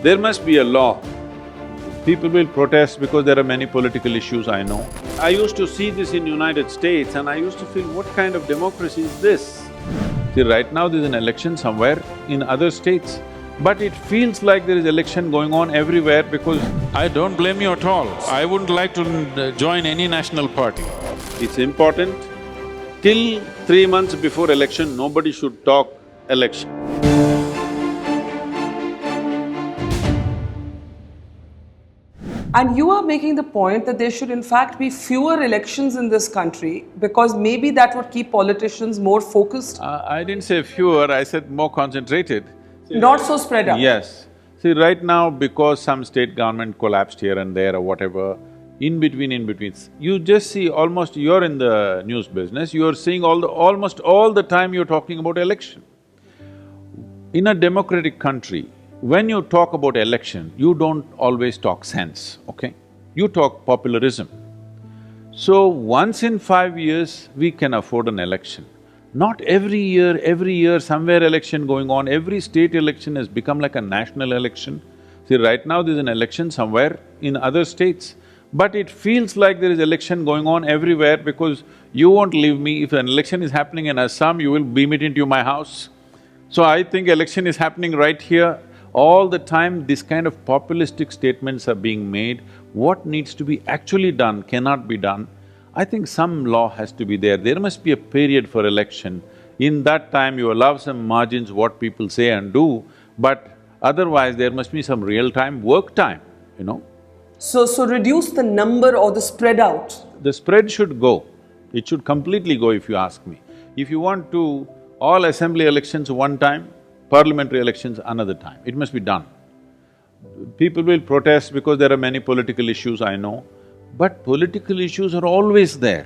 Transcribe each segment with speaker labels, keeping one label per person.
Speaker 1: There must be a law. People will protest because there are many political issues, I know. I used to see this in United States and I used to feel, what kind of democracy is this? See, right now there's an election somewhere in other states, but it feels like there is election going on everywhere because…
Speaker 2: I don't blame you at all. I wouldn't like to join any national party.
Speaker 1: It's important. Till 3 months before election, nobody should talk election.
Speaker 3: And you are making the point that there should in fact be fewer elections in this country because maybe that would keep politicians more focused?
Speaker 1: I didn't say fewer, I said more concentrated.
Speaker 3: Not so spread out?
Speaker 1: Yes. See, right now, because some state government collapsed here and there or whatever, in between, you just see almost… you're in the news business, you're seeing almost all the time you're talking about election. In a democratic country, when you talk about election, you don't always talk sense, okay? You talk popularism. So, once in 5 years, we can afford an election. Not every year, somewhere election going on, every state election has become like a national election. See, right now there's an election somewhere in other states, but it feels like there is election going on everywhere because you won't leave me. If an election is happening in Assam, you will beam it into my house. So I think election is happening right here. All the time, this kind of populistic statements are being made. What needs to be actually done cannot be done. I think some law has to be there. There must be a period for election. In that time, you allow some margins what people say and do, but otherwise there must be some real time, work time, you know.
Speaker 3: So reduce the number or the spread out?
Speaker 1: The spread should go. It should completely go if you ask me. If you want to… all assembly elections one time, parliamentary elections another time, it must be done. People will protest because there are many political issues, I know, but political issues are always there.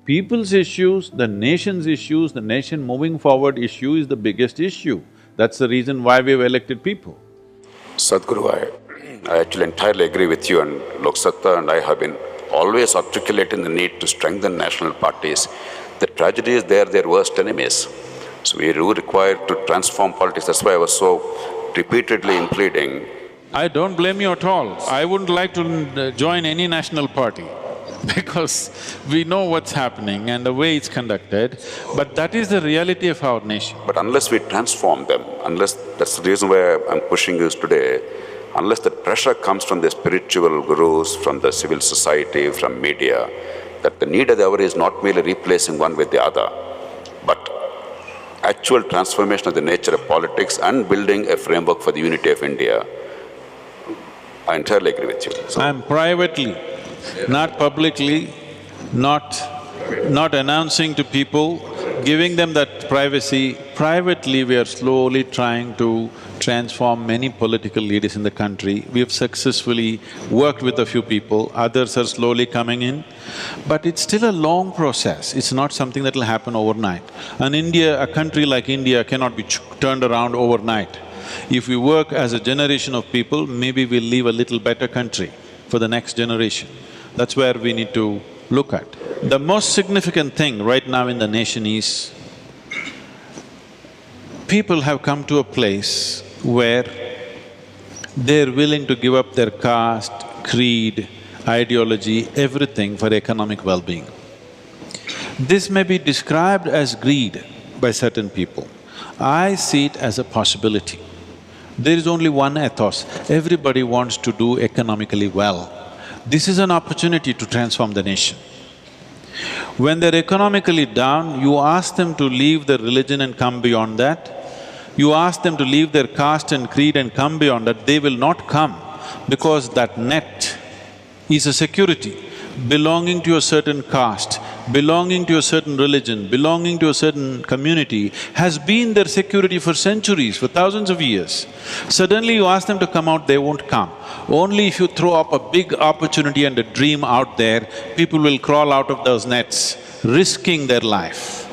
Speaker 1: People's issues, the nation's issues, the nation moving forward issue is the biggest issue. That's the reason why we've elected people.
Speaker 4: Sadhguru, I actually entirely agree with you, and Lok Satta and I have been always articulating the need to strengthen national parties. The tragedy is they are their worst enemies. So we do require to transform politics. That's why I was so repeatedly pleading.
Speaker 2: I don't blame you at all. I wouldn't like to join any national party because we know what's happening and the way it's conducted, but that is the reality of our nation.
Speaker 4: But unless we transform them, that's the reason why I'm pushing this today, unless the pressure comes from the spiritual gurus, from the civil society, from media, that the need of the hour is not merely replacing one with the other, but actual transformation of the nature of politics and building a framework for the unity of India. I entirely agree with you.
Speaker 2: So I'm privately, not publicly, not announcing to people, giving them that privacy. Privately, we are slowly trying to transform many political leaders in the country. We have successfully worked with a few people, others are slowly coming in. But it's still a long process, it's not something that will happen overnight. And India, a country like India cannot be turned around overnight. If we work as a generation of people, maybe we'll leave a little better country for the next generation. That's where we need to look at. The most significant thing right now in the nation is people have come to a place where they're willing to give up their caste, creed, ideology, everything for economic well-being. This may be described as greed by certain people. I see it as a possibility. There is only one ethos, everybody wants to do economically well. This is an opportunity to transform the nation. When they're economically down, you ask them to leave their religion and come beyond that. You ask them to leave their caste and creed and come beyond that, they will not come because that net is a security. Belonging to a certain caste, belonging to a certain religion, belonging to a certain community has been their security for centuries, for thousands of years. Suddenly you ask them to come out, they won't come. Only if you throw up a big opportunity and a dream out there, people will crawl out of those nets, risking their life.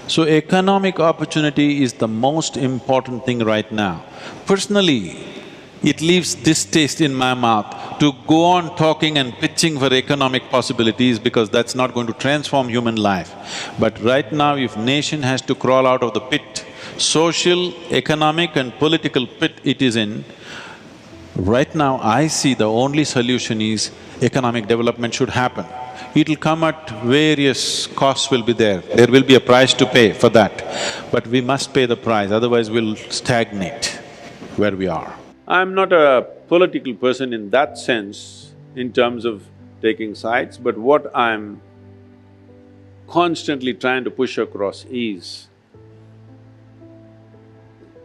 Speaker 2: So economic opportunity is the most important thing right now. Personally, it leaves distaste in my mouth to go on talking and pitching for economic possibilities because that's not going to transform human life. But right now, if nation has to crawl out of the pit, social, economic and political pit it is in, right now I see the only solution is economic development should happen. It'll come at various costs will be there. There will be a price to pay for that. But we must pay the price, otherwise we'll stagnate where we are.
Speaker 1: I'm not a political person in that sense, in terms of taking sides, but what I'm constantly trying to push across is,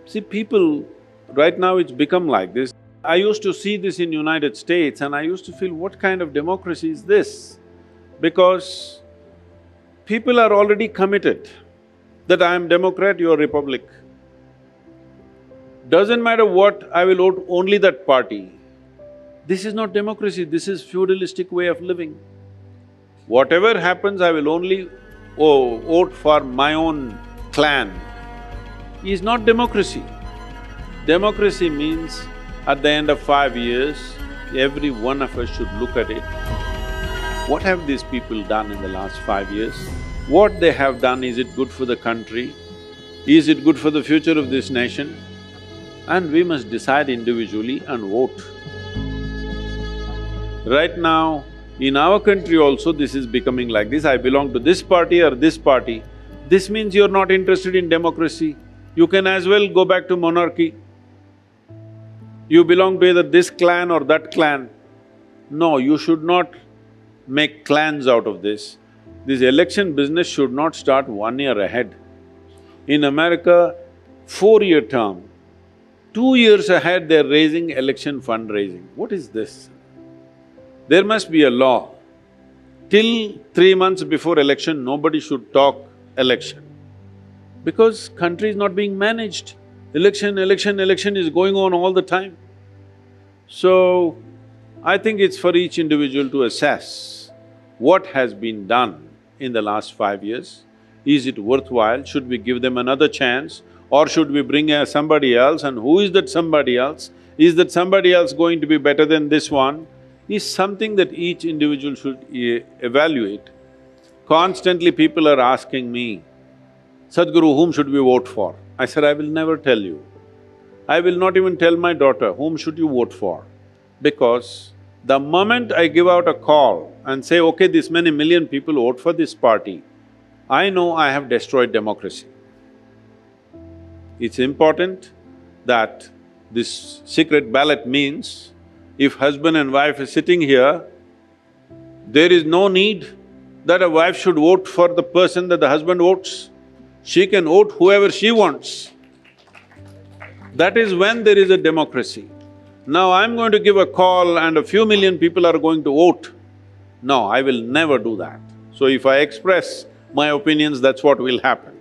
Speaker 1: see, people, right now it's become like this. I used to see this in United States and I used to feel, what kind of democracy is this? Because people are already committed that I am Democrat, you are Republic. Doesn't matter what, I will vote only that party. This is not democracy, this is feudalistic way of living. Whatever happens, I will only vote for my own clan. Is not democracy. Democracy means at the end of 5 years, every one of us should look at it. What have these people done in the last 5 years? What they have done, is it good for the country? Is it good for the future of this nation? And we must decide individually and vote. Right now, in our country also this is becoming like this, I belong to this party or this party. This means you're not interested in democracy. You can as well go back to monarchy. You belong to either this clan or that clan. No, you should not make clans out of this. This election business should not start 1 year ahead. In America, 4-year term, 2 years ahead they're raising election fundraising. What is this? There must be a law. Till 3 months before election, nobody should talk election. Because country is not being managed. Election is going on all the time. So, I think it's for each individual to assess what has been done in the last 5 years. Is it worthwhile? Should we give them another chance? Or should we bring somebody else, and who is that somebody else? Is that somebody else going to be better than this one? Is something that each individual should evaluate. Constantly people are asking me, Sadhguru, whom should we vote for? I said, I will never tell you. I will not even tell my daughter, whom should you vote for? Because the moment I give out a call and say, okay, this many million people vote for this party, I know I have destroyed democracy. It's important that this secret ballot means, if husband and wife are sitting here, there is no need that a wife should vote for the person that the husband votes. She can vote whoever she wants. That is when there is a democracy. Now I'm going to give a call and a few million people are going to vote. No, I will never do that. So if I express my opinions, that's what will happen.